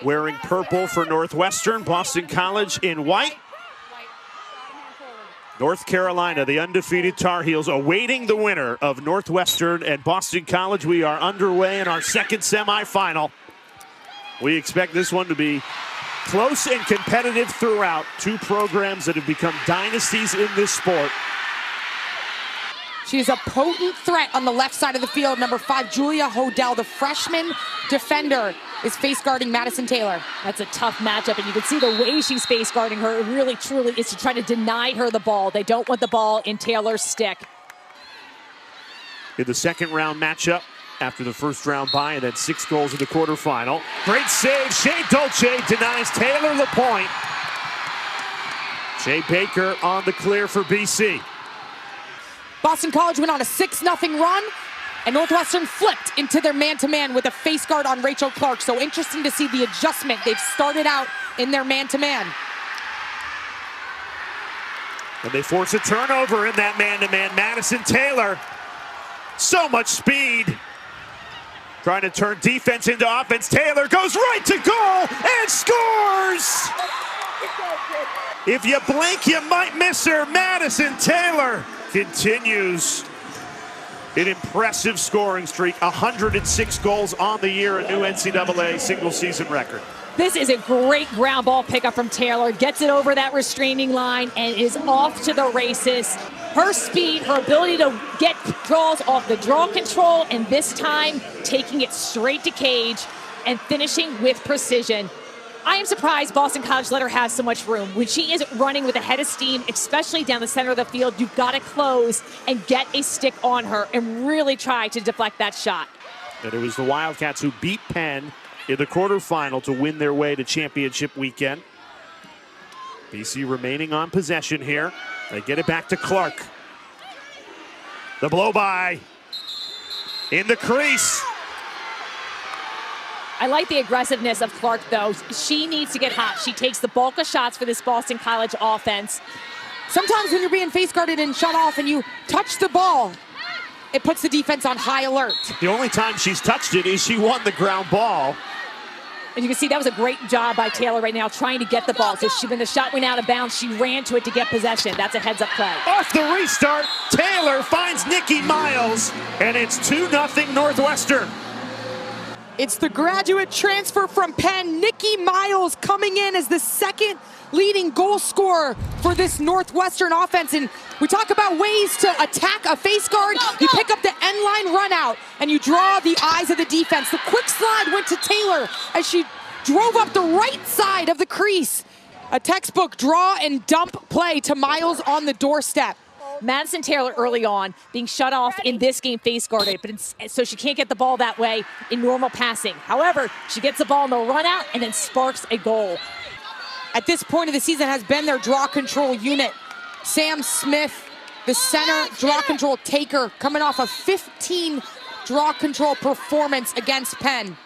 wearing purple for Northwestern, Boston College in white. North Carolina, the undefeated Tar Heels, awaiting the winner of Northwestern and Boston College. We are underway in our second semifinal. We expect this one to be close and competitive throughout. Two programs that have become dynasties in this sport. She's a potent threat on the left side of the field. Number 5, Julia Hodel, the freshman defender, is face guarding Madison Taylor. That's a tough matchup, and you can see the way she's face guarding her really truly is to try to deny her the ball. They don't want the ball in Taylor's stick. In the second round matchup, after the first round bye, and then 6 goals in the quarterfinal. Great save, Shea Dolce denies Taylor the point. Shea Baker on the clear for BC. Boston College went on a 6-0 run, and Northwestern flipped into their man-to-man with a face guard on Rachel Clark. So interesting to see the adjustment. They've started out in their man-to-man. And they force a turnover in that man-to-man. Madison Taylor, so much speed. Trying to turn defense into offense. Taylor goes right to goal and scores! If you blink, you might miss her. Madison Taylor continues an impressive scoring streak. 106 goals on the year, a new NCAA single-season record. This is a great ground ball pickup from Taylor. Gets it over that restraining line and is off to the races. Her speed, her ability to get draws off the draw control, and this time taking it straight to cage and finishing with precision. I am surprised Boston College let her have so much room. When she is running with a head of steam, especially down the center of the field, you've got to close and get a stick on her and really try to deflect that shot. And it was the Wildcats who beat Penn in the quarterfinal to win their way to championship weekend. BC remaining on possession here. They get it back to Clark. The blow by in the crease. I like the aggressiveness of Clark, though. She needs to get hot. She takes the bulk of shots for this Boston College offense. Sometimes when you're being face guarded and shut off and you touch the ball, it puts the defense on high alert. The only time she's touched it is she won the ground ball. And you can see that was a great job by Taylor right now trying to get the ball. So when the shot went out of bounds, she ran to it to get possession. That's a heads-up play. Off the restart, Taylor finds Nikki Miles, and it's 2-0 Northwestern. It's the graduate transfer from Penn, Nikki Miles, coming in as the second leading goal scorer for this Northwestern offense. And we talk about ways to attack a face guard. You pick up the end line run out and you draw the eyes of the defense. The quick slide went to Taylor as she drove up the right side of the crease. A textbook draw and dump play to Miles on the doorstep. Madison Taylor early on being shut off in this game face guarded, but so she can't get the ball that way in normal passing. However, she gets the ball in the run out and then sparks a goal. At this point of the season has been their draw control unit. Sam Smith, the center draw control taker, coming off a 15 draw control performance against Penn.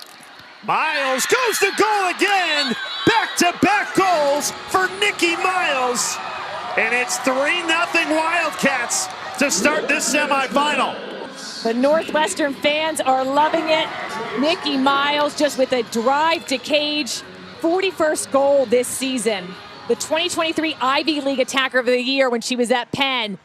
Miles goes to goal again. Back-to-back goals for Nikki Miles. And it's 3-0 Wildcats to start this semifinal. The Northwestern fans are loving it. Nikki Miles just with a drive to cage. 41st goal this season. The 2023 Ivy League Attacker of the Year when she was at Penn.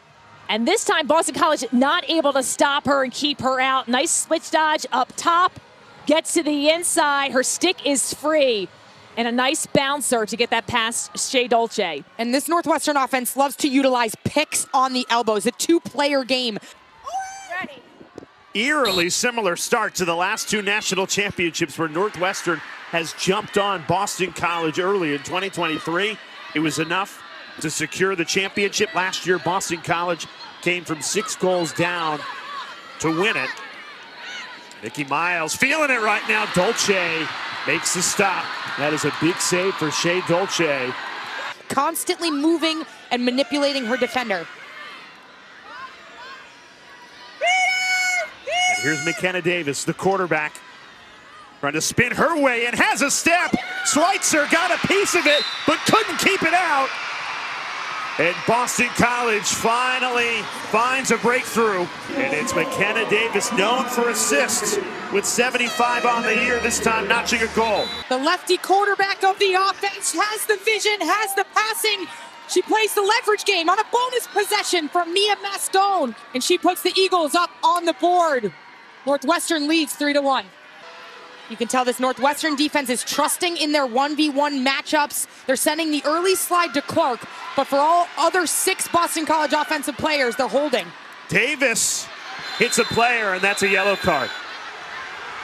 And this time Boston College not able to stop her and keep her out. Nice switch dodge up top. Gets to the inside. Her stick is free. And a nice bouncer to get that past Shea Dolce. And this Northwestern offense loves to utilize picks on the elbows, a two-player game. Ready. Eerily similar start to the last two national championships where Northwestern has jumped on Boston College early in 2023. It was enough to secure the championship. Last year, Boston College came from 6 goals down to win it. Nikki Miles feeling it right now. Dolce makes the stop. That is a big save for Shea Dolce. Constantly moving and manipulating her defender. And here's McKenna Davis, the quarterback, trying to spin her way and has a step. Schweitzer got a piece of it, but couldn't keep it out. And Boston College finally finds a breakthrough. And it's McKenna Davis, known for assists, with 75 on the year, this time notching a goal. The lefty quarterback of the offense has the vision, has the passing. She plays the leverage game on a bonus possession from Mia Mastone, and she puts the Eagles up on the board. Northwestern leads 3-1. You can tell this Northwestern defense is trusting in their 1v1 matchups. They're sending the early slide to Clark, but for all other 6 Boston College offensive players, they're holding. Davis hits a player, and that's a yellow card.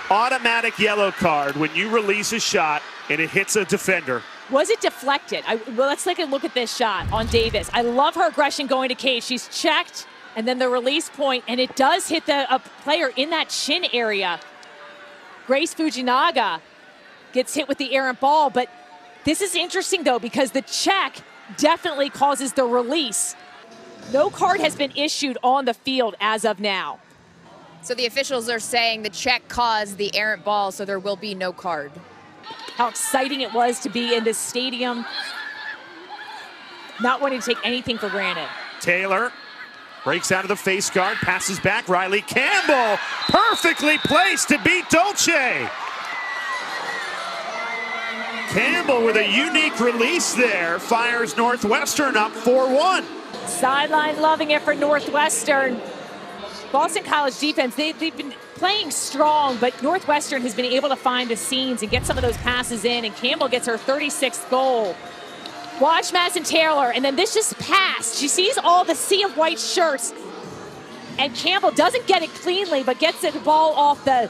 Automatic yellow card when you release a shot and it hits a defender. Was it deflected? Well, let's take a look at this shot on Davis. I love her aggression going to cage. She's checked, and then the release point, and it does hit a player in that shin area. Grace Fujinaga gets hit with the errant ball, but this is interesting, though, because the check definitely causes the release. No card has been issued on the field as of now. So the officials are saying the check caused the errant ball, so there will be no card. How exciting it was to be in this stadium. Not wanting to take anything for granted. Taylor breaks out of the face guard, passes back. Riley Campbell, perfectly placed to beat Dolce. Campbell with a unique release there, fires Northwestern up 4-1. Sideline loving it for Northwestern. Boston College defense, they've been playing strong, but Northwestern has been able to find the seams and get some of those passes in, and Campbell gets her 36th goal. Watch Madison Taylor, and then this just passed. She sees all the sea of white shirts, and Campbell doesn't get it cleanly, but gets the ball off the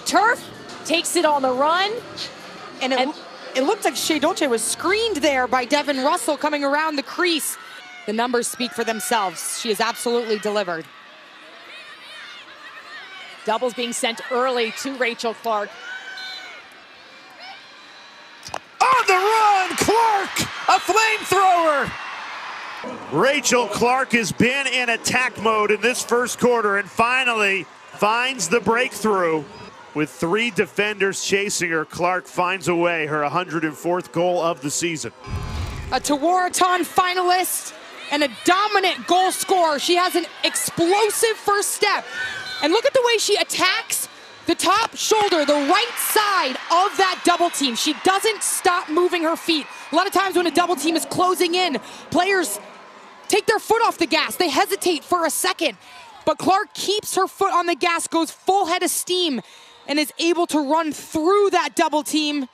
turf, takes it on the run. And it looked like Shea Dolce was screened there by Devin Russell coming around the crease. The numbers speak for themselves. She has absolutely delivered. Doubles being sent early to Rachel Clark. On the run, Clark, a flamethrower. Rachel Clark has been in attack mode in this first quarter and finally finds the breakthrough. With 3 defenders chasing her, Clark finds a way, her 104th goal of the season. A Tewaaraton finalist and a dominant goal scorer. She has an explosive first step. And look at the way she attacks the top shoulder, the right side of that double team. She doesn't stop moving her feet. A lot of times when a double team is closing in, players take their foot off the gas. They hesitate for a second. But Clark keeps her foot on the gas, goes full head of steam, and is able to run through that double team,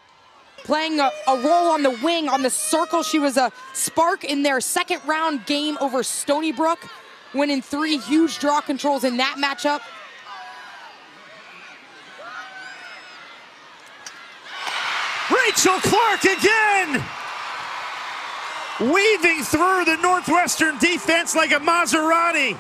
playing a role on the wing, on the circle. She was a spark in their second round game over Stony Brook, winning 3 huge draw controls in that matchup. Rachel Clark again! Weaving through the Northwestern defense like a Maserati.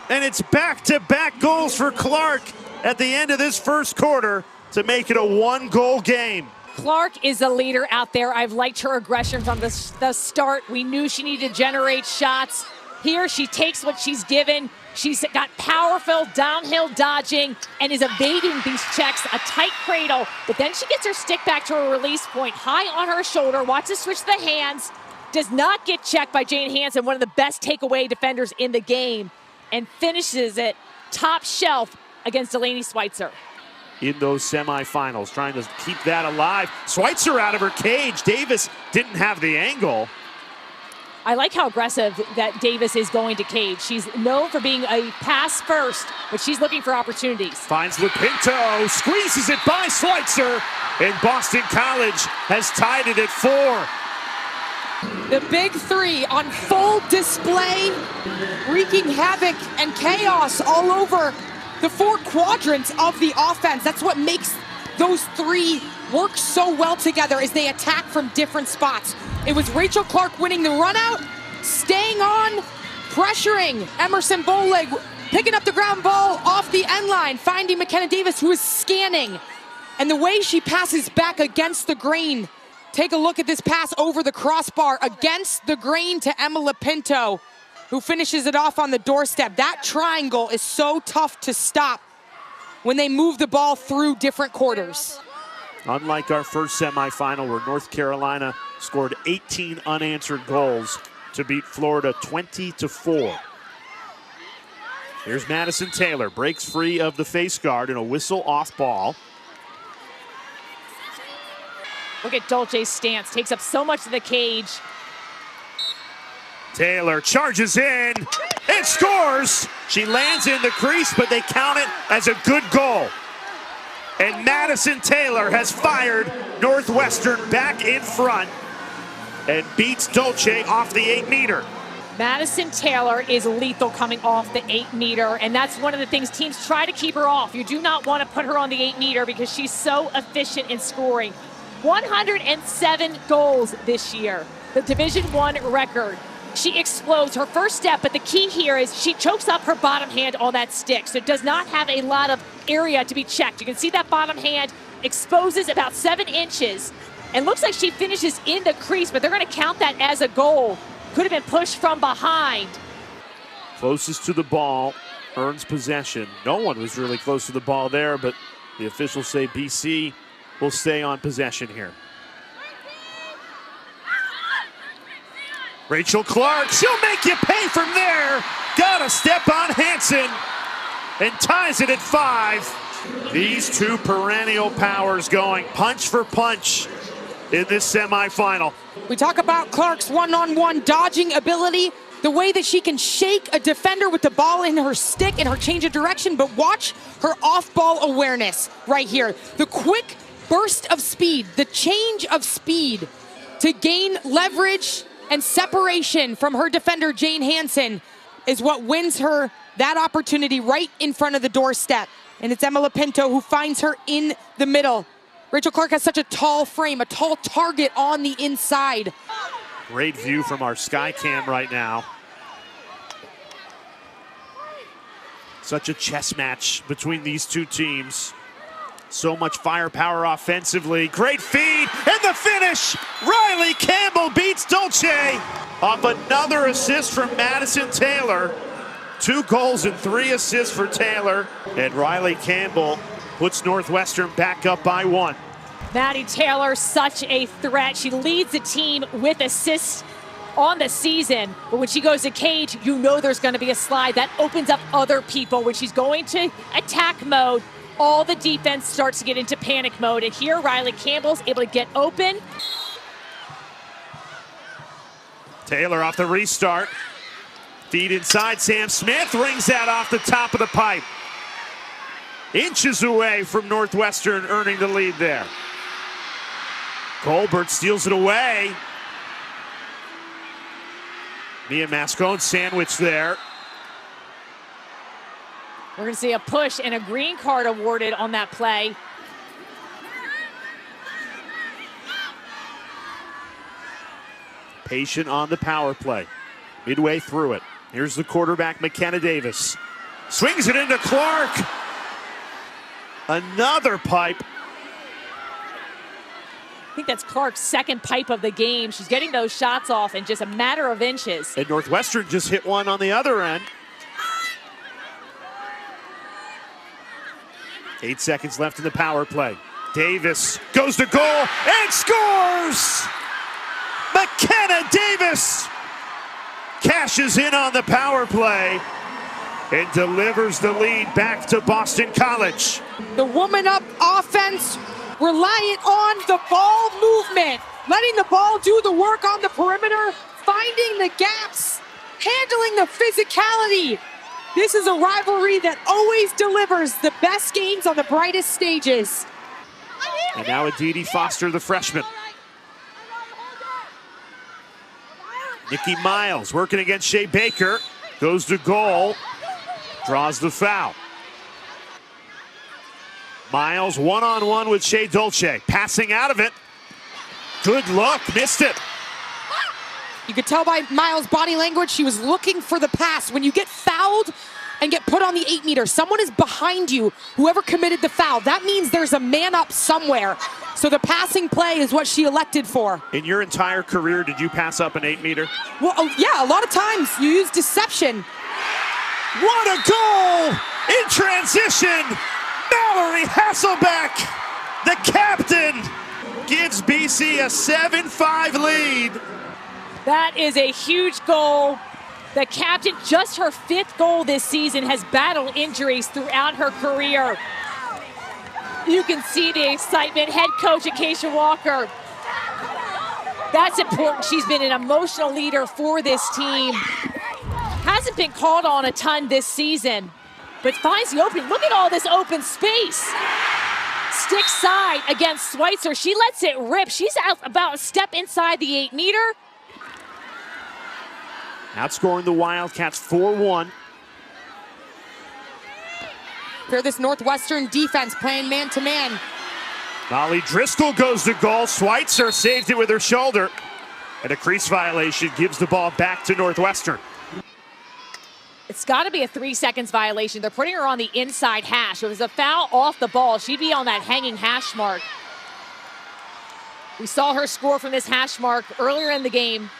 And it's back-to-back goals for Clark at the end of this first quarter to make it a 1-goal game. Clark is a leader out there. I've liked her aggression from the start. We knew she needed to generate shots. Here she takes what she's given. She's got powerful downhill dodging and is evading these checks, a tight cradle, but then she gets her stick back to her release point, high on her shoulder, watches switch the hands, does not get checked by Jane Hansen, one of the best takeaway defenders in the game, and finishes it top shelf against Delaney Schweitzer. In those semifinals, trying to keep that alive. Schweitzer out of her cage. Davis didn't have the angle. I like how aggressive that Davis is going to cage. She's known for being a pass first, but she's looking for opportunities. Finds Lupinto, squeezes it by Schweitzer, and Boston College has tied it at 4. The big 3 on full display, wreaking havoc and chaos all over the 4 quadrants of the offense. That's what makes those 3 work so well together, is they attack from different spots. It was Rachel Clark winning the run out, staying on, pressuring Emerson Bowleg, picking up the ground ball off the end line, finding McKenna Davis, who is scanning. And the way she passes back against the grain. Take a look at this pass over the crossbar against the grain to Emma Lupinto, who finishes it off on the doorstep. That triangle is so tough to stop when they move the ball through different quarters. Unlike our first semifinal where North Carolina scored 18 unanswered goals, to beat Florida 20-4. Here's Madison Taylor, breaks free of the face guard and a whistle off ball. Look at Dolce's stance, takes up so much of the cage. Taylor charges in and scores. She lands in the crease, but they count it as a good goal. And Madison Taylor has fired Northwestern back in front and beats Dolce off the 8-meter. Madison Taylor is lethal coming off the 8-meter, and that's one of the things teams try to keep her off. You do not want to put her on the 8-meter because she's so efficient in scoring. 107 goals this year, the Division I record. She explodes her first step, but the key here is she chokes up her bottom hand on that stick, so it does not have a lot of area to be checked. You can see that bottom hand exposes about 7 inches, and looks like she finishes in the crease, but they're going to count that as a goal. Could have been pushed from behind. Closest to the ball, earns possession. No one was really close to the ball there, but the officials say BC will stay on possession here. Rachel Clark, she'll make you pay from there. Got a step on Hansen and ties it at 5. These two perennial powers going punch for punch in this semifinal. We talk about Clark's one-on-one dodging ability, the way that she can shake a defender with the ball in her stick and her change of direction, but watch her off-ball awareness right here. The quick burst of speed, the change of speed to gain leverage and separation from her defender, Jane Hansen, is what wins her that opportunity right in front of the doorstep. And it's Emma Lapinto who finds her in the middle. Rachel Clark has such a tall frame, a tall target on the inside. Great view from our sky cam right now. Such a chess match between these two teams. So much firepower offensively. Great feed and the finish. Riley Campbell beats Dolce off another assist from Madison Taylor. 2 goals and 3 assists for Taylor. And Riley Campbell puts Northwestern back up by 1. Maddie Taylor, such a threat. She leads the team with assists on the season, but when she goes to cage, you know there's going to be a slide. That opens up other people. When she's going to attack mode, all the defense starts to get into panic mode. And here, Riley Campbell's able to get open. Taylor off the restart. Feed inside, Sam Smith rings that off the top of the pipe. Inches away from Northwestern earning the lead there. Colbert steals it away. Mia Mascone sandwich there. We're going to see a push and a green card awarded on that play. Patient on the power play. Midway through it. Here's the quarterback, McKenna Davis. Swings it into Clark. Another pipe. I think that's Clark's second pipe of the game. She's getting those shots off in just a matter of inches. And Northwestern just hit one on the other end. 8 seconds left in the power play. Davis goes to goal and scores! McKenna Davis cashes in on the power play and delivers the lead back to Boston College. The woman up offense, reliant on the ball movement, letting the ball do the work on the perimeter, finding the gaps, handling the physicality. This is a rivalry that always delivers the best games on the brightest stages. And now Aditi Foster, the freshman. Nikki Miles working against Shea Baker. Goes to goal. Draws the foul. Miles one-on-one with Shea Dolce. Passing out of it. Good look. Missed it. You could tell by Miles' body language, she was looking for the pass. When you get fouled and get put on the 8-meter, someone is behind you, whoever committed the foul. That means there's a man up somewhere. So the passing play is what she elected for. In your entire career, did you pass up an 8-meter? Well, yeah, a lot of times you use deception. What a goal in transition. Mallory Hasselbeck, the captain, gives BC a 7-5 lead. That is a huge goal. The captain, just her 5th goal this season, has battled injuries throughout her career. You can see the excitement. Head coach Acacia Walker. That's important. She's been an emotional leader for this team. Hasn't been called on a ton this season, but finds the opening. Look at all this open space. Stick side against Schweitzer. She lets it rip. She's out about a step inside the 8-meter. Outscoring the Wildcats 4-1. For this Northwestern defense playing man-to-man. Molly Driscoll goes to goal. Schweitzer saved it with her shoulder. And a crease violation gives the ball back to Northwestern. It's got to be a 3 seconds violation. They're putting her on the inside hash. If it was a foul off the ball, she'd be on that hanging hash mark. We saw her score from this hash mark earlier in the game.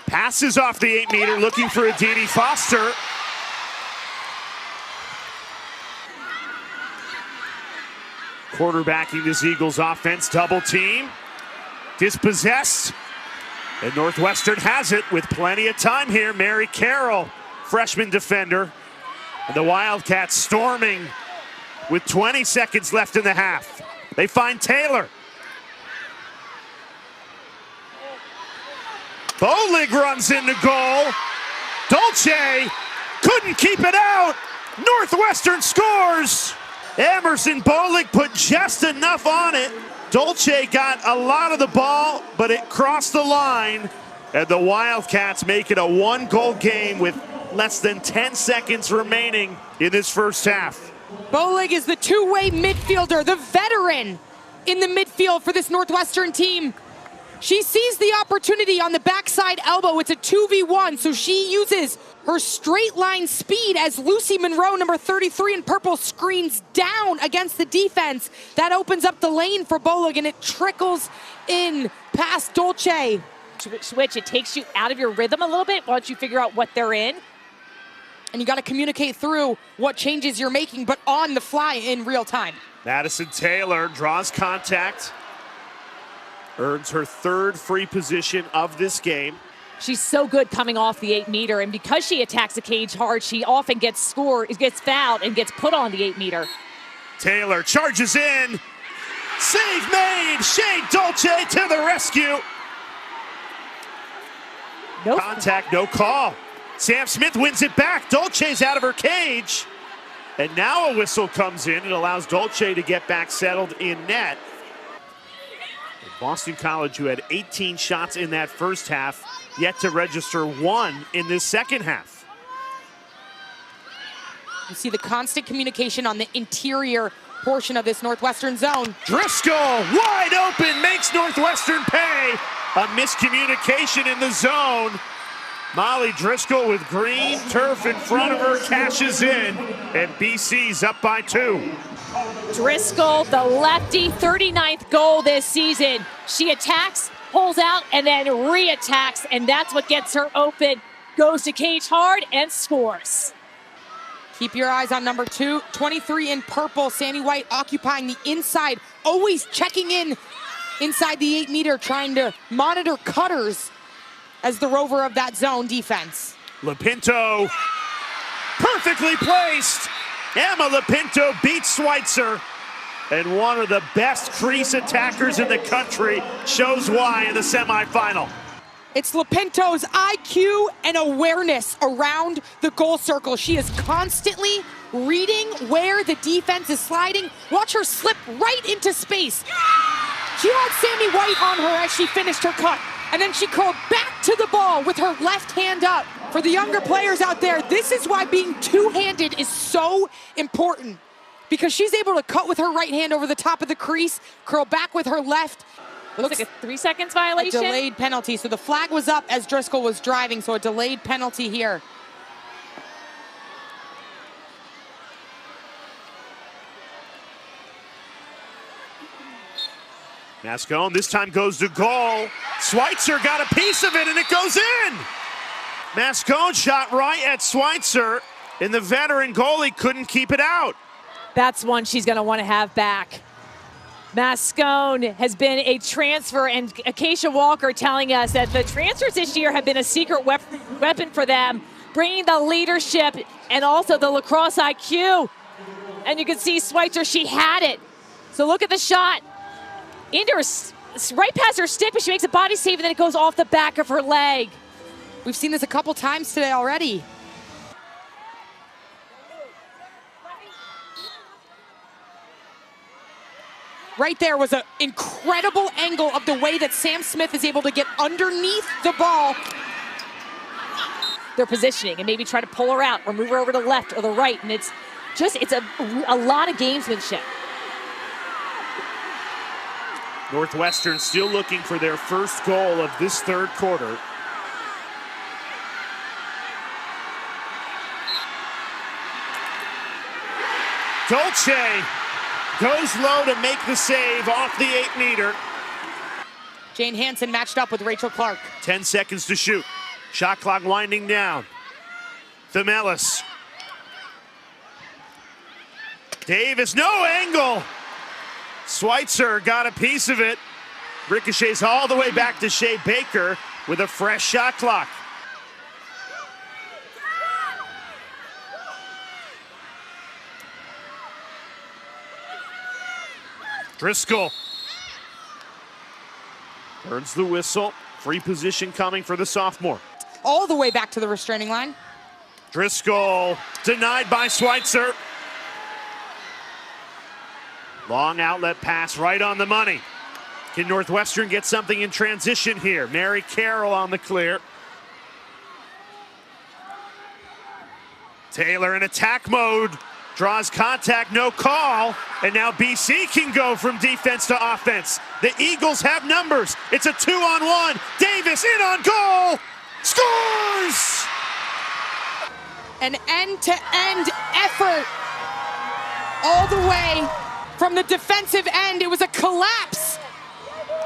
Passes off the 8-meter, looking for Aditi Foster. Quarterbacking this Eagles offense, double team. Dispossessed. And Northwestern has it with plenty of time here. Mary Carroll, freshman defender. And the Wildcats storming with 20 seconds left in the half. They find Taylor. Bolig runs into goal. Dolce couldn't keep it out. Northwestern scores. Emerson Bolig put just enough on it. Dolce got a lot of the ball, but it crossed the line. And the Wildcats make it a 1-goal game with less than 10 seconds remaining in this first half. Bolig is the two-way midfielder, the veteran in the midfield for this Northwestern team. She sees the opportunity on the backside elbow. It's a 2v1, so she uses her straight line speed as Lucy Monroe, number 33 in purple, screens down against the defense. That opens up the lane for Bolig, and it trickles in past Dolce. Switch, it takes you out of your rhythm a little bit once you figure out what they're in. And you got to communicate through what changes you're making, but on the fly in real time. Madison Taylor draws contact. Earns her 3rd free position of this game. She's so good coming off the 8-meter, and because she attacks the cage hard, she often gets fouled, and gets put on the 8-meter. Taylor charges in. Save made. Shea Dolce to the rescue. No contact, no call. Sam Smith wins it back. Dolce's out of her cage. And now a whistle comes in. It allows Dolce to get back settled in net. Boston College, who had 18 shots in that first half, yet to register 1 in this second half. You see the constant communication on the interior portion of this Northwestern zone. Driscoll, wide open, makes Northwestern pay. A miscommunication in the zone. Molly Driscoll with green turf in front of her cashes in, and BC's up by 2. Driscoll, the lefty, 39th goal this season. She attacks, pulls out, and then re-attacks, and that's what gets her open. Goes to cage hard and scores. Keep your eyes on number 2, 23 in purple, Sammy White occupying the inside, always checking in inside the 8-meter, trying to monitor cutters as the rover of that zone defense. Lapinto, perfectly placed. Emma Lapinto beats Schweitzer, and one of the best crease attackers in the country shows why in the semifinal. It's Lapinto's IQ and awareness around the goal circle. She is constantly reading where the defense is sliding. Watch her slip right into space. She had Sammy White on her as she finished her cut, and then she curled back to the ball with her left hand up. For the younger players out there, this is why being two-handed is so important, because she's able to cut with her right hand over the top of the crease, curl back with her left. Looks like a 3 seconds violation. A delayed penalty. So the flag was up as Driscoll was driving, so a delayed penalty here. Mascone this time goes to goal. Schweitzer got a piece of it, and it goes in. Mascone shot right at Schweitzer, and the veteran goalie couldn't keep it out. That's one she's going to want to have back. Mascone has been a transfer, and Acacia Walker telling us that the transfers this year have been a secret weapon for them, bringing the leadership and also the lacrosse IQ. And you can see Schweitzer, she had it. So look at the shot. Into her, right past her stick, but she makes a body save, and then it goes off the back of her leg. We've seen this a couple times today already. Right there was an incredible angle of the way that Sam Smith is able to get underneath the ball. Their positioning and maybe try to pull her out or move her over to the left or the right, and it's a lot of gamesmanship. Northwestern still looking for their first goal of this third quarter. Dolce goes low to make the save off the 8-meter. Jane Hansen matched up with Rachel Clark. 10 seconds to shoot. Shot clock winding down. Themelis. Davis, no angle. Schweitzer got a piece of it. Ricochets all the way back to Shea Baker with a fresh shot clock. Driscoll earns the whistle. Free position coming for the sophomore. All the way back to the restraining line. Driscoll denied by Schweitzer. Long outlet pass right on the money. Can Northwestern get something in transition here? Mary Carroll on the clear. Taylor in attack mode. Draws contact, no call, and now BC can go from defense to offense. The Eagles have numbers. It's a 2-on-1. Davis in on goal. Scores! An end-to-end effort all the way from the defensive end. It was a collapse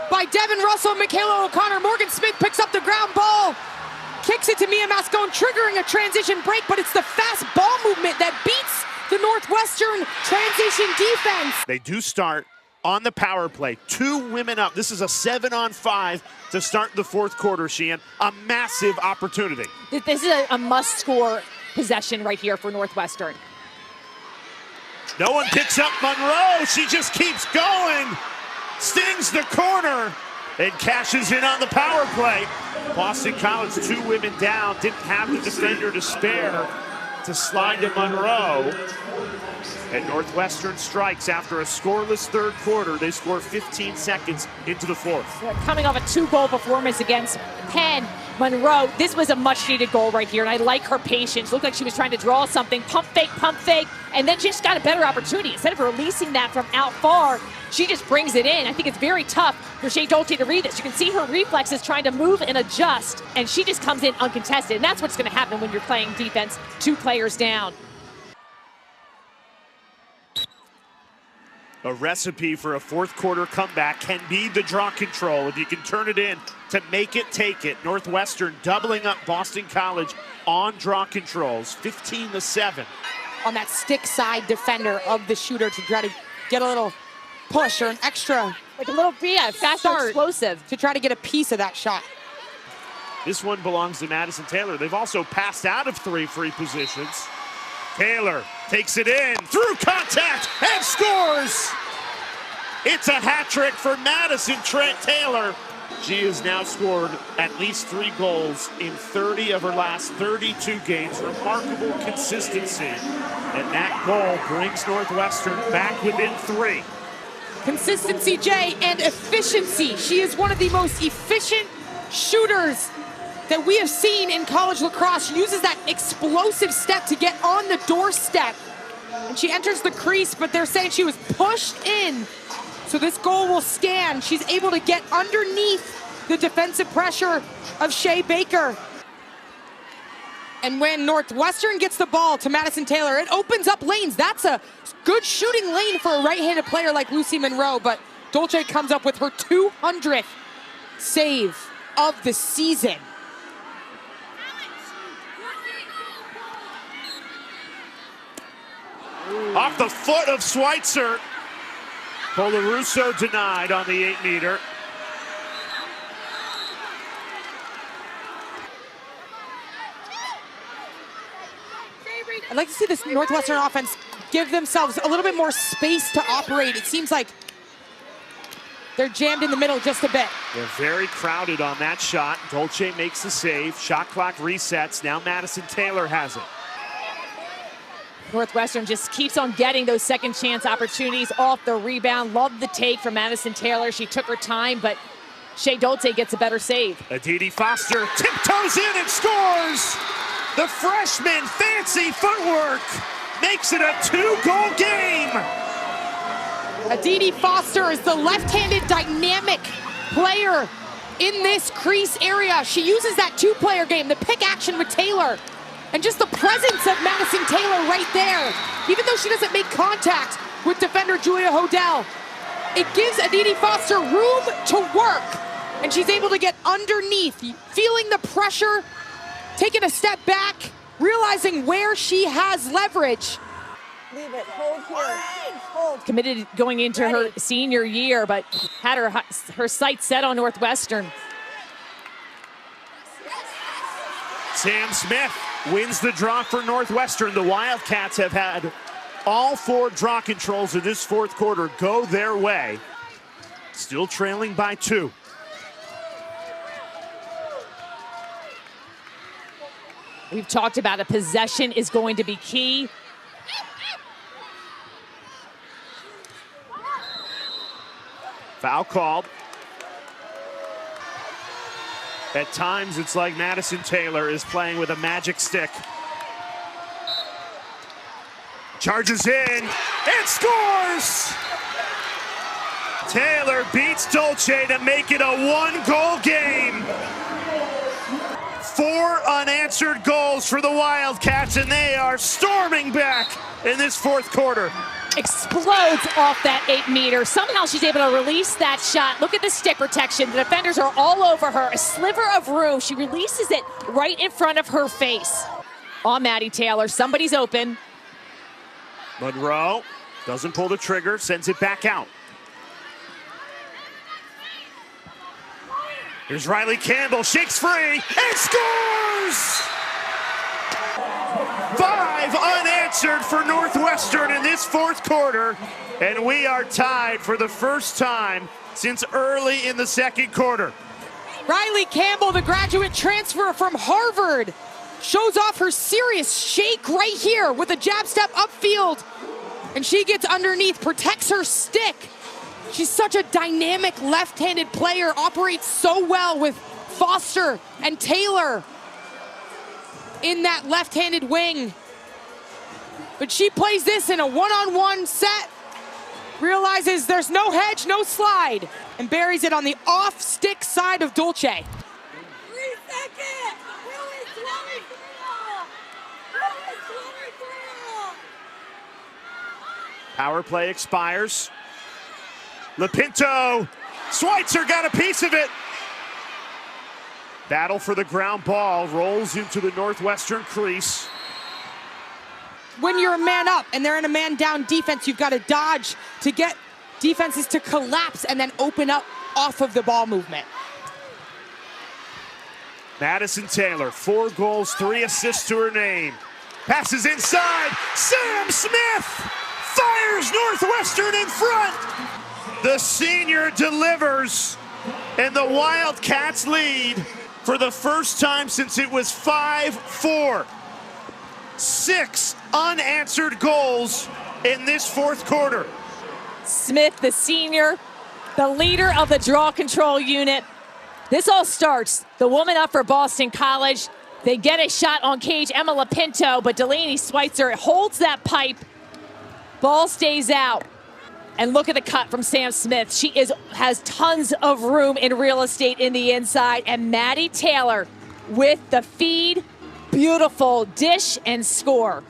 by Devin Russell, Michaela O'Connor. Morgan Smith picks up the ground ball, kicks it to Mia Mascone, triggering a transition break, but it's the fast ball movement that beats the Northwestern transition defense. They do start on the power play. 2 women up. This is a 7-on-5 to start the fourth quarter, Sheehan. A massive opportunity. This is a must-score possession right here for Northwestern. No one picks up Monroe. She just keeps going. Stings the corner and cashes in on the power play. Boston College, 2 women down. Didn't have the defender to spare to slide to Monroe. And Northwestern strikes after a scoreless third quarter. They score 15 seconds into the fourth. Coming off a 2-goal performance against Penn, Monroe, this was a much-needed goal right here, and I like her patience. Looked like she was trying to draw something, pump fake, and then she just got a better opportunity. Instead of releasing that from out far, she just brings it in. I think it's very tough for Shea Dolce to read this. You can see her reflexes trying to move and adjust, and she just comes in uncontested, and that's what's going to happen when you're playing defense 2 players down. A recipe for a fourth quarter comeback can be the draw control. If you can turn it in to make it, take it. Northwestern doubling up Boston College on draw controls, 15-7. On that stick side defender of the shooter to try to get a little push or an extra, like a little, fast and explosive to try to get a piece of that shot. This one belongs to Madison Taylor. They've also passed out of 3 free positions. Taylor takes it in, through contact, and scores! It's a hat trick for Madison Taylor. She has now scored at least 3 goals in 30 of her last 32 games. Remarkable consistency. And that goal brings Northwestern back within 3. Consistency, Jay, and efficiency. She is one of the most efficient shooters that we have seen in college lacrosse. She uses that explosive step to get on the doorstep. And she enters the crease, but they're saying she was pushed in. So this goal will stand. She's able to get underneath the defensive pressure of Shea Baker. And when Northwestern gets the ball to Madison Taylor, it opens up lanes. That's a good shooting lane for a right-handed player like Lucy Monroe, but Dolce comes up with her 200th save of the season. Off the foot of Schweitzer. Polarusso denied on the 8-meter. I'd like to see this Northwestern offense give themselves a little bit more space to operate. It seems like they're jammed in the middle just a bit. They're very crowded on that shot. Dolce makes the save. Shot clock resets. Now Madison Taylor has it. Northwestern just keeps on getting those second chance opportunities off the rebound. Love the take from Madison Taylor. She took her time, but Shea Dolce gets a better save. Aditi Foster tiptoes in and scores. The freshman, fancy footwork, makes it a 2-goal game. Aditi Foster is the left-handed dynamic player in this crease area. She uses that two-player game, the pick action with Taylor, and just the presence of Madison Taylor right there. Even though she doesn't make contact with defender Julia Hodel, it gives Aditi Foster room to work, and she's able to get underneath, feeling the pressure, taking a step back, realizing where she has leverage. Leave it, hold here, hold. Committed going into her senior year, but had her sights set on Northwestern. Sam Smith wins the draw for Northwestern. The Wildcats have had all 4 draw controls in this fourth quarter go their way. Still trailing by 2. We've talked about a possession is going to be key. Foul called. At times, it's like Madison Taylor is playing with a magic stick. Charges in and scores! Taylor beats Dolce to make it a 1-goal game. 4 unanswered goals for the Wildcats, and they are storming back in this fourth quarter. Explodes off that 8-meter. Somehow she's able to release that shot. Look at the stick protection. The defenders are all over her. A sliver of room. She releases it right in front of her face. On Maddie Taylor. Somebody's open. Monroe doesn't pull the trigger, sends it back out. Here's Riley Campbell, shakes free, and scores! 5 unanswered for Northwestern in this fourth quarter, and we are tied for the first time since early in the second quarter. Riley Campbell, the graduate transfer from Harvard, shows off her serious shake right here with a jab step upfield, and she gets underneath, protects her stick. She's such a dynamic left-handed player, operates so well with Foster and Taylor in that left-handed wing. But she plays this in a one-on-one set, realizes there's no hedge, no slide, and buries it on the off-stick side of Dolce. 3 seconds! Really slowly through! Really slowly through! Power play expires. Lapinto, Schweitzer got a piece of it. Battle for the ground ball, rolls into the Northwestern crease. When you're a man up and they're in a man down defense, you've got to dodge to get defenses to collapse and then open up off of the ball movement. Madison Taylor, 4 goals, 3 assists to her name. Passes inside, Sam Smith fires Northwestern in front. The senior delivers, and the Wildcats lead for the first time since it was 5-4. 6 unanswered goals in this fourth quarter. Smith, the senior, the leader of the draw control unit. This all starts, the woman up for Boston College. They get a shot on cage, Emma Lapinto, but Delaney Schweitzer holds that pipe. Ball stays out. And look at the cut from Sam Smith. She has tons of room in real estate in the inside. And Maddie Taylor with the feed. Beautiful dish and score.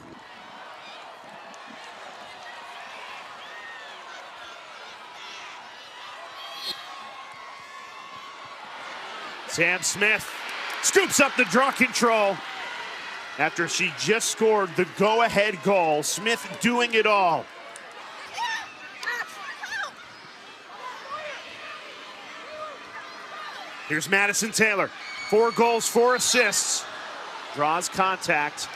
Sam Smith scoops up the draw control after she just scored the go-ahead goal. Smith doing it all. Here's Madison Taylor. 4 goals, 4 assists. Draws contact.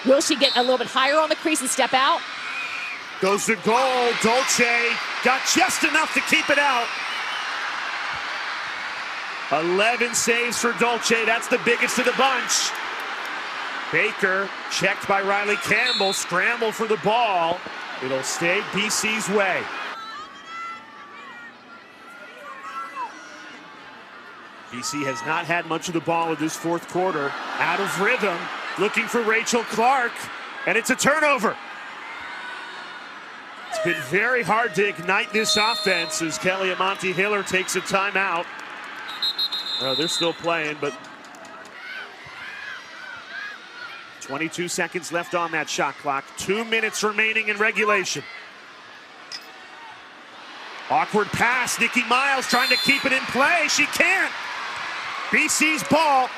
Will she get a little bit higher on the crease and step out? Goes to goal. Dolce got just enough to keep it out. 11 saves for Dolce. That's the biggest of the bunch. Baker checked by Riley Campbell. Scramble for the ball. It'll stay BC's way. BC has not had much of the ball in this fourth quarter. Out of rhythm, looking for Rachel Clark, and it's a turnover. It's been very hard to ignite this offense as Kelly Amonte Hiller takes a timeout. Well, they're still playing, but 22 seconds left on that shot clock. 2 minutes remaining in regulation. Awkward pass. Nikki Miles trying to keep it in play. She can't. BC's ball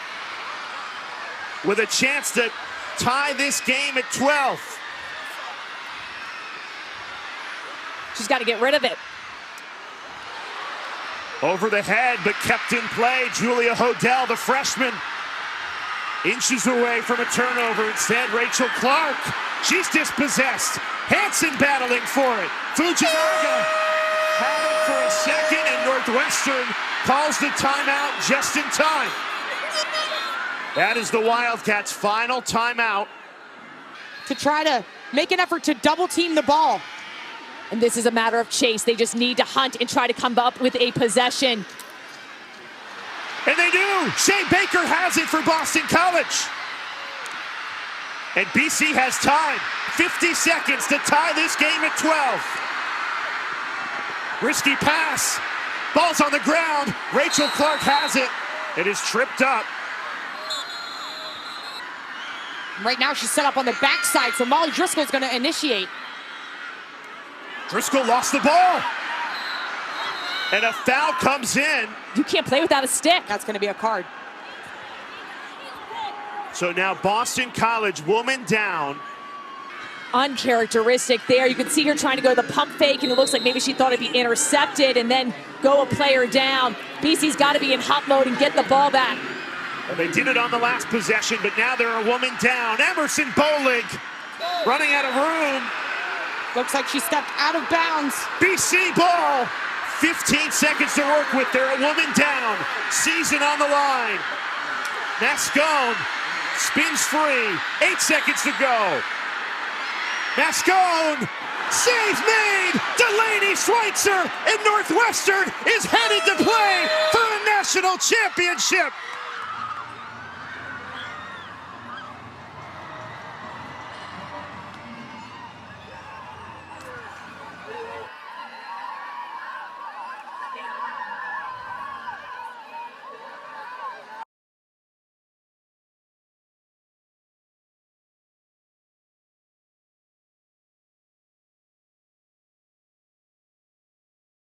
with a chance to tie this game at 12. She's got to get rid of it. Over the head, but kept in play. Julia Hodel, the freshman, inches away from a turnover. Instead, Rachel Clark. She's dispossessed. Hansen battling for it. Fujinaga had it for a second, and Northwestern calls the timeout just in time. That is the Wildcats' final timeout. To try to make an effort to double team the ball. And this is a matter of chase. They just need to hunt and try to come up with a possession. And they do. Shea Baker has it for Boston College. And BC has time. 50 seconds to tie this game at 12. Risky pass. Ball's on the ground. Rachel Clark has it. It is tripped up. Right now she's set up on the backside, so Molly Driscoll's going to initiate. Driscoll lost the ball. And a foul comes in. You can't play without a stick. That's going to be a card. So now Boston College, woman down. Uncharacteristic there. You can see her trying to go to the pump fake, and it looks like maybe she thought it'd be intercepted and then go a player down. BC's got to be in hot mode and get the ball back. Well, they did it on the last possession, but now they're a woman down. Emerson Bolig running out of room. Looks like she stepped out of bounds. BC ball. 15 seconds to work with. They're a woman down. Season on the line. Mascone spins free. 8 seconds to go. Mascone. Save made. Delaney Schweitzer, and Northwestern is headed to play for a national championship.